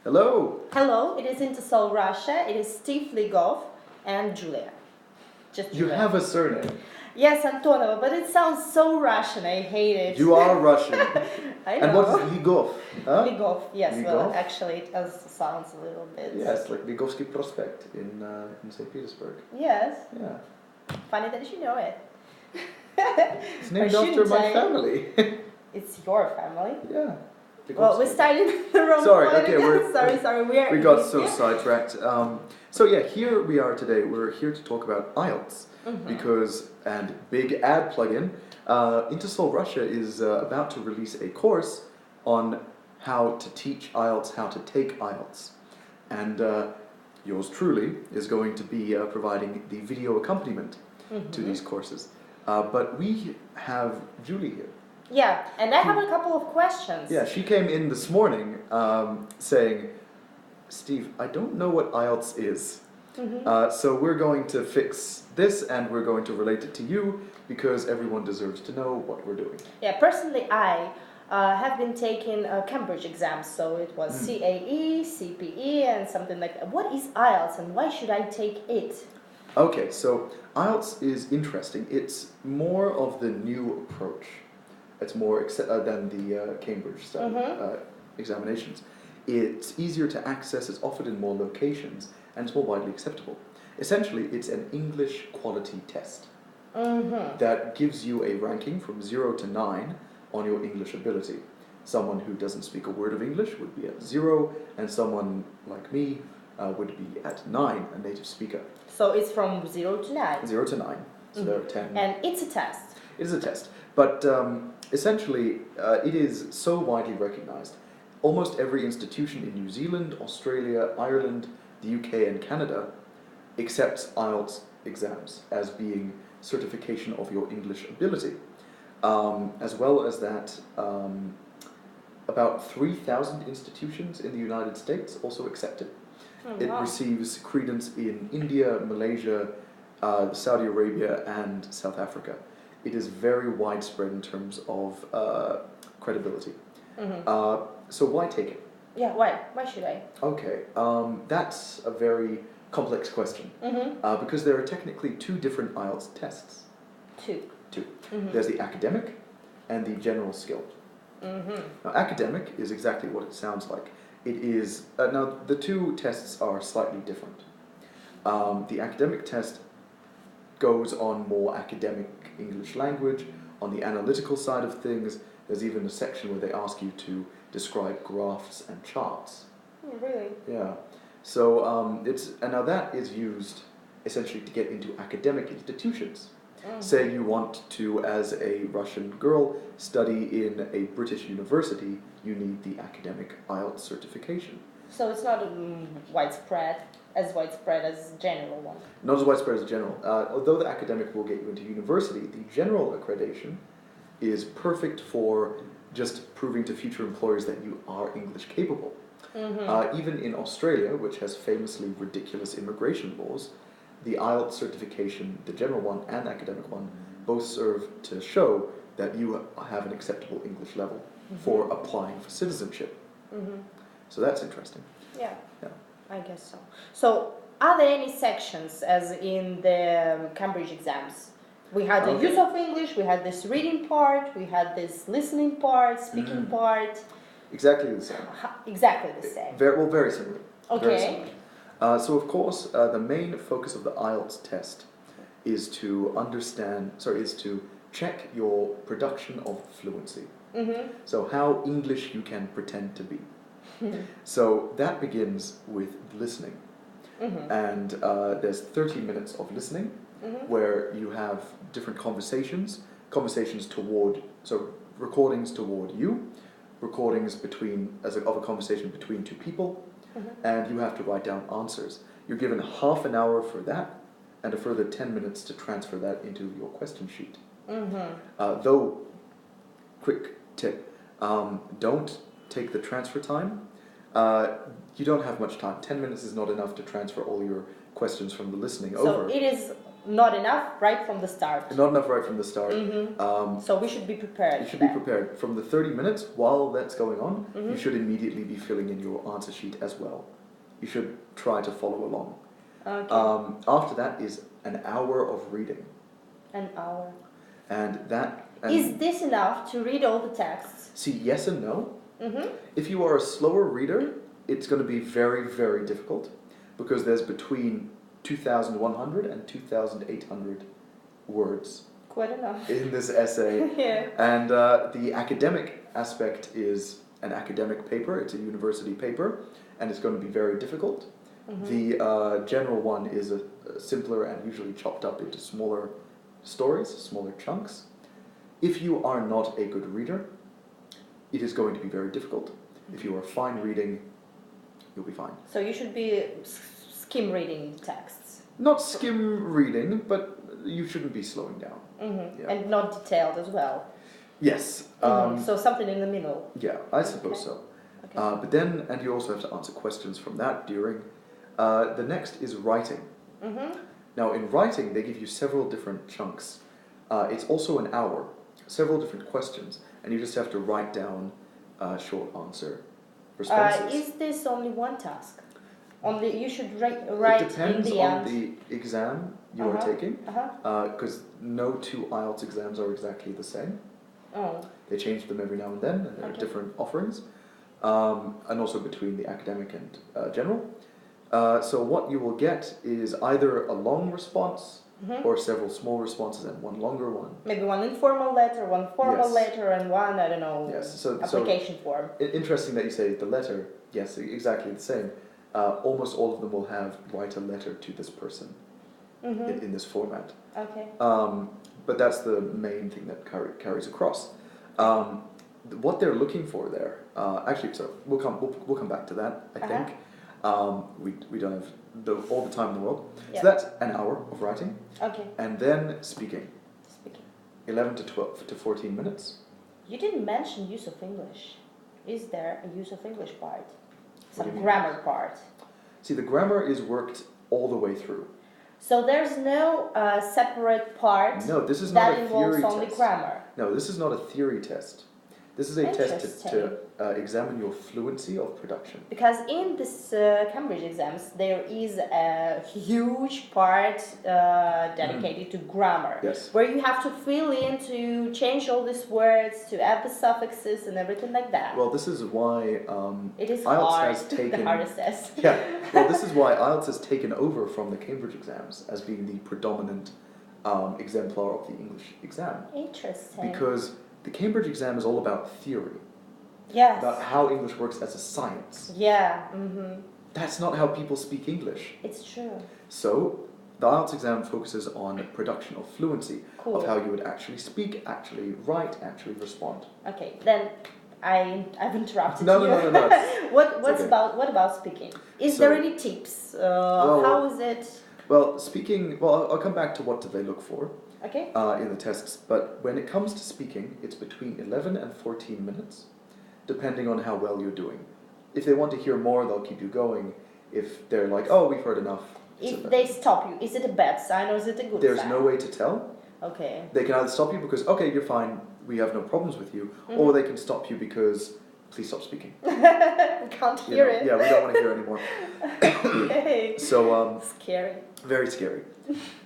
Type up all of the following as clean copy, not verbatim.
Hello. Hello, it is Into Seoul, Russia. It is Steve Ligov and Julia. Just You Julia. have a surname. Yes, Antonova, but it sounds so Russian. I hate it. You are Russian. I know. And what is Ligov? Huh? Ligov, yes. Ligov? Well, actually, it sounds a little bit. Yes, like Ligovsky Prospect in St. Petersburg. Yes. Yeah. Funny that you know it. It's named after my family. It's your family. Yeah. Well, we started the wrong Sorry, point okay, again. Sorry. We got so sidetracked. So yeah, here we are today. We're here to talk about IELTS because, and big ad plug-in, Into Seoul, Russia is about to release a course on how to teach IELTS, how to take IELTS, and yours truly is going to be providing the video accompaniment to these courses. But we have Julie here. Yeah, and I have a couple of questions. Yeah, she came in this morning saying, Steve, I don't know what IELTS is. So we're going to fix this and we're going to relate it to you because everyone deserves to know what we're doing. Yeah, personally, I have been taking Cambridge exams, so it was CAE, CPE, and something like that. What is IELTS and why should I take it? Okay, so IELTS is interesting. It's more of the new approach. It's more than the Cambridge examinations. It's easier to access, it's offered in more locations, and it's more widely acceptable. Essentially, it's an English quality test that gives you a ranking from 0 to 9 on your English ability. Someone who doesn't speak a word of English would be at 0, and someone like me would be at 9, a native speaker. So it's from 0 to 9? 0 to 9. So there are 10. And it's a test? It is a test. But essentially, it is so widely recognized. Almost every institution in New Zealand, Australia, Ireland, the UK and Canada accepts IELTS exams as being certification of your English ability. As well as that, about 3,000 institutions in the United States also accept it. It receives credence in India, Malaysia, Saudi Arabia and South Africa. It is very widespread in terms of credibility. So why take it? Yeah, why? Why should I? Okay, that's a very complex question. Because there are technically two different IELTS tests. Two. There's the academic and the general skill. Now, academic is exactly what it sounds like. It is, now the two tests are slightly different. The academic test goes on more academic English language, on the analytical side of things. There's even a section where they ask you to describe graphs and charts. Oh, really? Yeah. So and now that is used essentially to get into academic institutions. Say you want to, as a Russian girl, study in a British university, you need the academic IELTS certification. So it's not widespread as general one? Not as widespread as general. Although the academic will get you into university, the general accreditation is perfect for just proving to future employers that you are English capable. Even in Australia, which has famously ridiculous immigration laws, the IELTS certification, the general one and the academic one, both serve to show that you have an acceptable English level for applying for citizenship. So that's interesting. Yeah, I guess so. So are there any sections, as in the Cambridge exams? We had the use of English, we had this reading part, we had this listening part, speaking part. Exactly the same. Exactly the same. Very similar. Okay. Very similar. So of course, the main focus of the IELTS test is to is to check your production of fluency. So how English you can pretend to be. So that begins with listening. And there's 30 minutes of listening where you have different conversations recordings toward you, recordings of a conversation between two people, and you have to write down answers. You're given half an hour for that, and a further 10 minutes to transfer that into your question sheet. Though, quick tip, don't take the transfer time. You don't have much time. 10 minutes is not enough to transfer all your questions from the listening over. So it is not enough right from the start. Not enough right from the start. So we should be prepared. You should be prepared. From the 30 minutes, while that's going on, you should immediately be filling in your answer sheet as well. You should try to follow along. Okay. After that is an hour of reading. An hour. And that... And is this enough to read all the texts? see, yes and no. If you are a slower reader, it's going to be very, very difficult because there's between 2,100 and 2,800 words Quite enough. in this essay. Yeah. And the academic aspect is an academic paper, it's a university paper, and it's going to be very difficult. The general one is a simpler and usually chopped up into smaller stories, smaller chunks. If you are not a good reader, it is going to be very difficult. If you are fine reading, you'll be fine. So you should be skim reading the texts. Not skim reading, but you shouldn't be slowing down. Yeah. And not detailed as well. Yes. So something in the middle. Yeah, I suppose so. Okay. But then, and you also have to answer questions from that during. The next is writing. Now, in writing, they give you several different chunks. It's also an hour, several different questions, and you just have to write down short answer responses. Is this only one task? Only you should write It depends in the on end. the exam you are taking, because no two IELTS exams are exactly the same. Oh. They change them every now and then, and there are different offerings, and also between the academic and general. So what you will get is either a long response or several small responses and one longer one. Maybe one informal letter, one formal letter, and one, I don't know, application form. Interesting that you say the letter. Yes, exactly the same. Almost all of them will have write a letter to this person in this format. Okay. But that's the main thing that carries across. What they're looking for there, actually, so we'll come back to that. I think we don't have all the time in the world. Yeah. So that's an hour of writing. Okay. And then speaking. Speaking. 11 to 12 to 14 minutes. You didn't mention use of English. Is there a use of English part? What do Some you mean? grammar part? See, the grammar is worked all the way through. So there's no separate part No, this is not that a involves theory only test. grammar. No, this is not a theory test. This is a test to Interesting. examine your fluency of production. Because in this Cambridge exams, there is a huge part dedicated to grammar. Yes. Where you have to fill in to change all these words, to add the suffixes and everything like that. Well, this is why it is IELTS hard, has taken... the hardest test. Yeah, well, this is why IELTS has taken over from the Cambridge exams as being the predominant exemplar of the English exam. Interesting. Because the Cambridge exam is all about theory, yes. about how English works as a science. Yeah. That's not how people speak English. It's true. So, the IELTS exam focuses on production of fluency, Cool. of how you would actually speak, actually write, actually respond. Okay, then I've interrupted No, you. no. What okay. about speaking? Is So- there any tips? How is it? Well, speaking, I'll come back to what do they look for Okay. in the tests, but when it comes to speaking, it's between 11 and 14 minutes, depending on how well you're doing. If they want to hear more, they'll keep you going. If they're like, oh, we've heard enough. If they stop you, is it a bad sign or is it a good There's sign? no way to tell. Okay. They can either stop you because, okay, you're fine, we have no problems with you, or they can stop you because, please stop speaking. We can't hear it. Yeah, we don't want to hear anymore. Okay. So, Scary. very scary.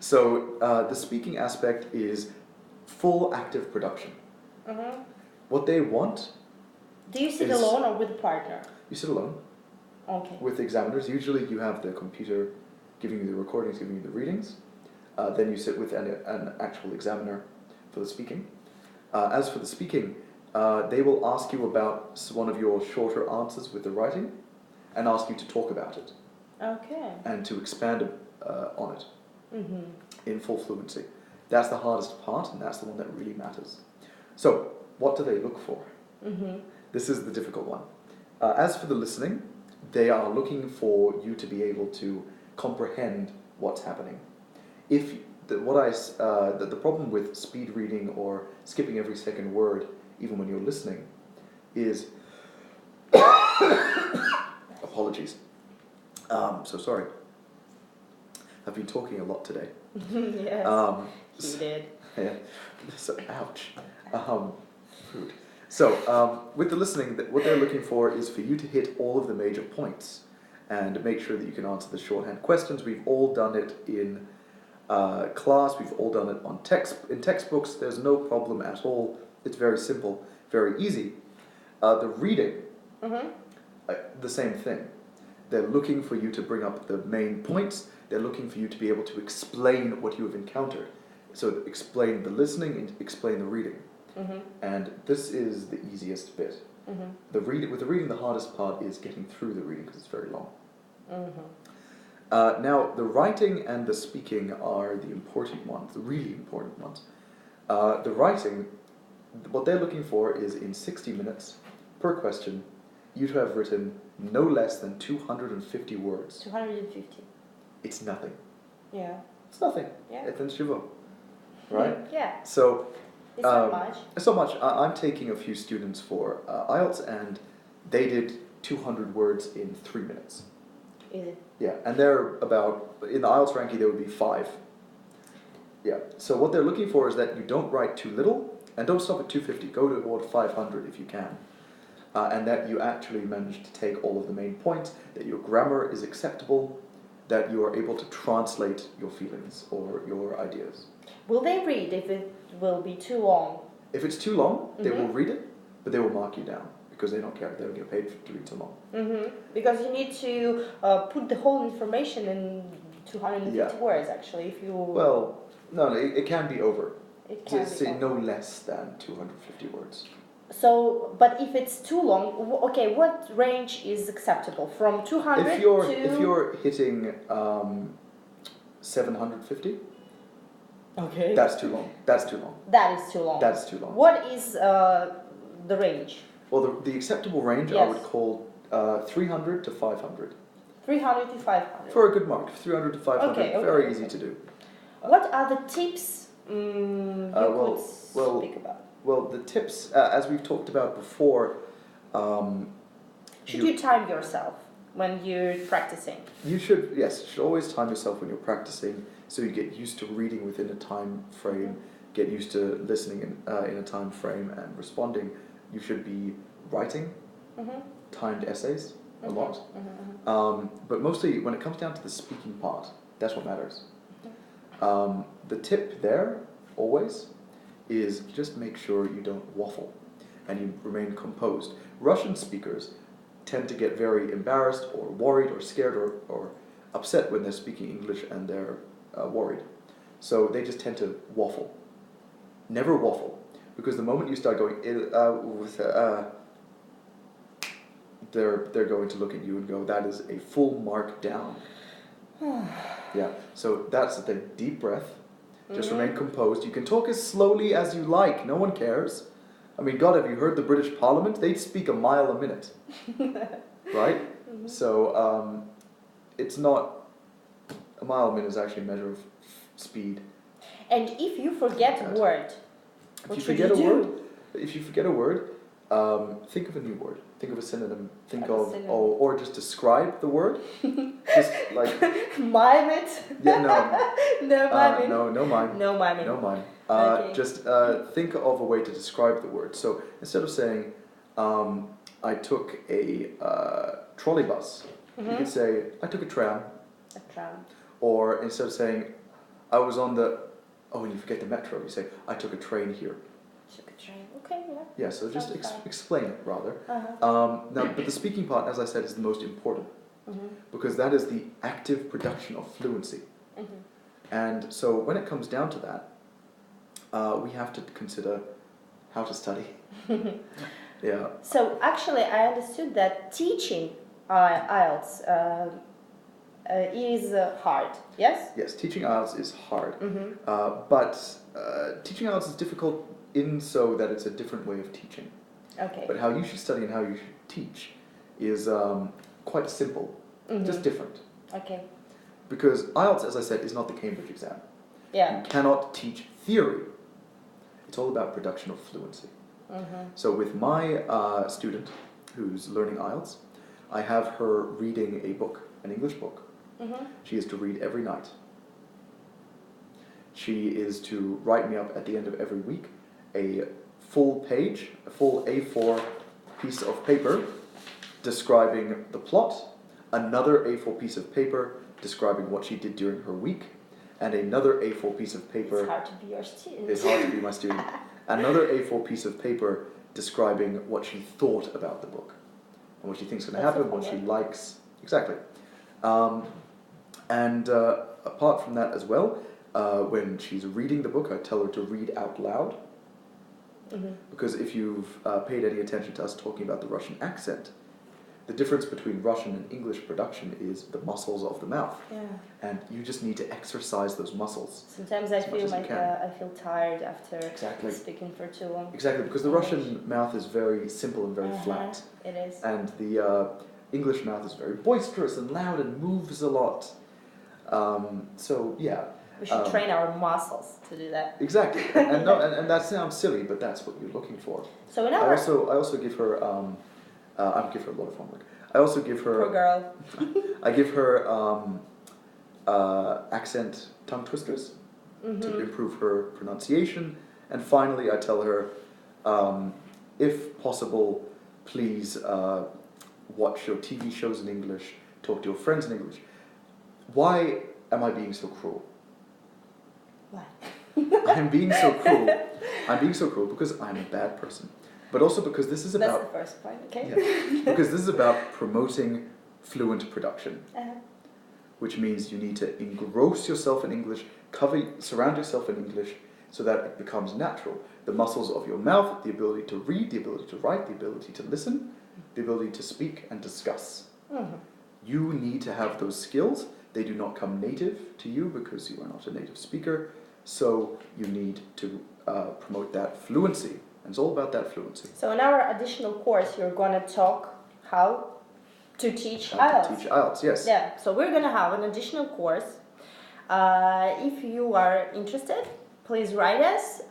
So, the speaking aspect is full active production. What they want, Do you sit is- alone or with a partner? you sit alone Okay. with the examiners. Usually you have the computer giving you the recordings, giving you the readings. Then you sit with an actual examiner for the speaking. As for the speaking, they will ask you about one of your shorter answers with the writing and ask you to talk about it Okay. and to expand on it in full fluency. That's the hardest part, and that's the one that really matters. So, what do they look for? This is the difficult one. As for the listening, they are looking for you to be able to comprehend what's happening. If the problem with speed reading or skipping every second word, even when you're listening, is apologies. So sorry. have been talking a lot today. Yes, he did. Yeah. So, ouch. Rude. So, with the listening, what they're looking for is for you to hit all of the major points and make sure that you can answer the shorthand questions. We've all done it in class. We've all done it on in textbooks. There's no problem at all. It's very simple, very easy. The reading, the same thing. They're looking for you to bring up the main points. They're looking for you to be able to explain what you have encountered. So explain the listening and explain the reading. And this is the easiest bit. With the reading, the hardest part is getting through the reading because it's very long. Now, the writing and the speaking are the important ones, the really important ones. The writing, what they're looking for is in 60 minutes per question, you to have written no less than 250 words. 250. It's nothing. Yeah. It's nothing. Yeah. It's nичего. Right? Yeah. So, it's not much. It's not much. I'm taking a few students for IELTS, and they did 200 words in 3 minutes. Is it? Yeah, and they're about, in the IELTS ranking, there would be 5. Yeah, so what they're looking for is that you don't write too little, and don't stop at 250, go to about 500 if you can. And that you actually manage to take all of the main points, that your grammar is acceptable, that you are able to translate your feelings or your ideas. Will they read if it will be too long? If it's too long, they will read it, but they will mark you down because they don't care. They don't get paid to read too long. Because you need to put the whole information in 250 words, actually. If you well, no, it can be over. It can Just say no less than 250 words. So, but if it's too long, okay, what range is acceptable? From 200 if you're hitting 750. Okay. That's too long. That's too long. That is too long. That's too long. What is the range? Well, the acceptable range I would call 300 to 500. 300 to 500. For a good mark, 300 to 500. Very easy to do. What are the tips you could speak about? Well, the tips, as we've talked about before, should you time yourself when you're practicing? You should, yes, you should always time yourself when you're practicing, so you get used to reading within a time frame, get used to listening in a time frame and responding. You should be writing timed essays a lot, but mostly when it comes down to the speaking part, that's what matters. The tip there, always, is just make sure you don't waffle and you remain composed. Russian speakers tend to get very embarrassed or worried or scared or upset when they're speaking English and they're worried. So they just tend to waffle. Never waffle, because the moment you start going, they're going to look at you and go, that is a full mark down. Yeah, so that's the thing. Deep breath. Just remain composed. You can talk as slowly as you like. No one cares. I mean, God, have you heard the British Parliament? They speak a mile a minute. Right? So, it's not... A mile a minute is actually a measure of speed. And if you forget a word, what should you do? If you forget a word, think of a new word. Think of a synonym. Or just describe the word. Just like mime it. Yeah, no. No miming. No mime. No miming. No mime. Okay. Just think of a way to describe the word. So instead of saying, I took a trolley bus, you could say, I took a tram. A tram. Or instead of saying, I was on the, and you forget the metro, you say, I took a train here. Took a train. Okay, yeah. Yeah, so just explain it rather. Now, but the speaking part, as I said, is the most important because that is the active production of fluency. And so when it comes down to that, we have to consider how to study. Yeah. So actually, I understood that teaching IELTS is hard. Yes. Yes, teaching IELTS is hard, but teaching IELTS is difficult in so that it's a different way of teaching. Okay. But how you should study and how you should teach is quite simple, just different. Okay. Because IELTS, as I said, is not the Cambridge exam. Yeah. You cannot teach theory. It's all about production of fluency. So with my student who's learning IELTS, I have her reading a book, an English book. She has to read every night. she is to write me up at the end of every week a full page, a full A4 piece of paper describing the plot, another A4 piece of paper describing what she did during her week, and another A4 piece of paper. It's hard to be your student. It's hard to be my student. Another A4 piece of paper describing what she thought about the book and what she thinks is going to happen, what she likes. Exactly. And apart from that as well, when she's reading the book, I tell her to read out loud. Because if you've paid any attention to us talking about the Russian accent, the difference between Russian and English production is the muscles of the mouth. Yeah. And you just need to exercise those muscles. Sometimes I feel like I feel tired after speaking for too long. Exactly, because the Russian mouth is very simple and very flat. It is. And the English mouth is very boisterous and loud and moves a lot. So yeah. We should train our muscles to do that. Exactly, and that sounds silly, but that's what you're looking for. So in I also give her I give her a lot of homework. I also give her. Poor girl. I give her accent tongue twisters to improve her pronunciation, and finally I tell her, if possible, please watch your TV shows in English, talk to your friends in English. Why am I being so cruel? Why? I'm being so cruel. I'm being so cruel because I'm a bad person. But also because this is about... That's the first point, okay? Yeah, because this is about promoting fluent production. Which means you need to engross yourself in English, surround yourself in English so that it becomes natural. The muscles of your mouth, the ability to read, the ability to write, the ability to listen, the ability to speak and discuss. You need to have those skills. They do not come native to you because you are not a native speaker. So you need to promote that fluency. And it's all about that fluency. So in our additional course, you're going to talk how to teach IELTS. To teach IELTS, yes. Yeah, so we're going to have an additional course. If you are interested, please write us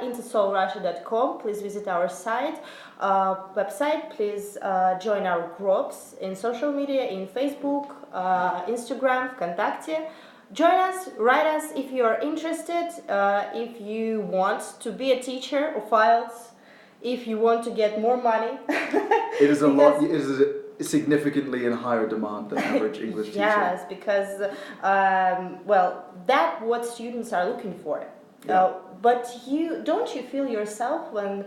into soulrussia.com. Please visit our website. Please join our groups in social media, in Facebook, Instagram, Vkontakte. Join us, write us if you are interested, if you want to be a teacher of IELTS, if you want to get more money. It is it is significantly in higher demand than average English teacher. Yes, because, that's what students are looking for. Yeah. But don't you feel yourself when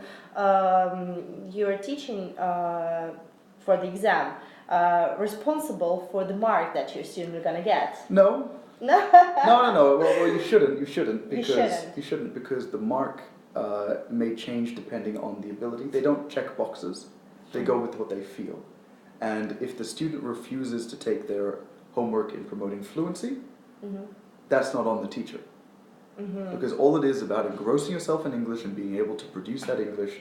you're teaching for the exam responsible for the mark that your student is going to get? No. No. No. Well, you shouldn't because You shouldn't because the mark may change depending on the ability. They don't check boxes. They go with what they feel. And if the student refuses to take their homework in promoting fluency, that's not on the teacher. Because all it is about engrossing yourself in English and being able to produce that English,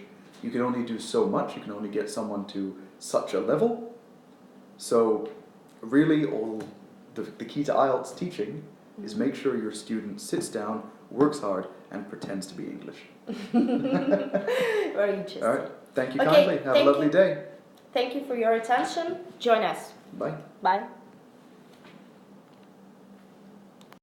you can only do so much. You can only get someone to such a level. So really the key to IELTS teaching is make sure your student sits down, works hard, and pretends to be English. Very interesting. All right. Thank you kindly. Have a lovely day. Thank you for your attention. Join us. Bye. Bye.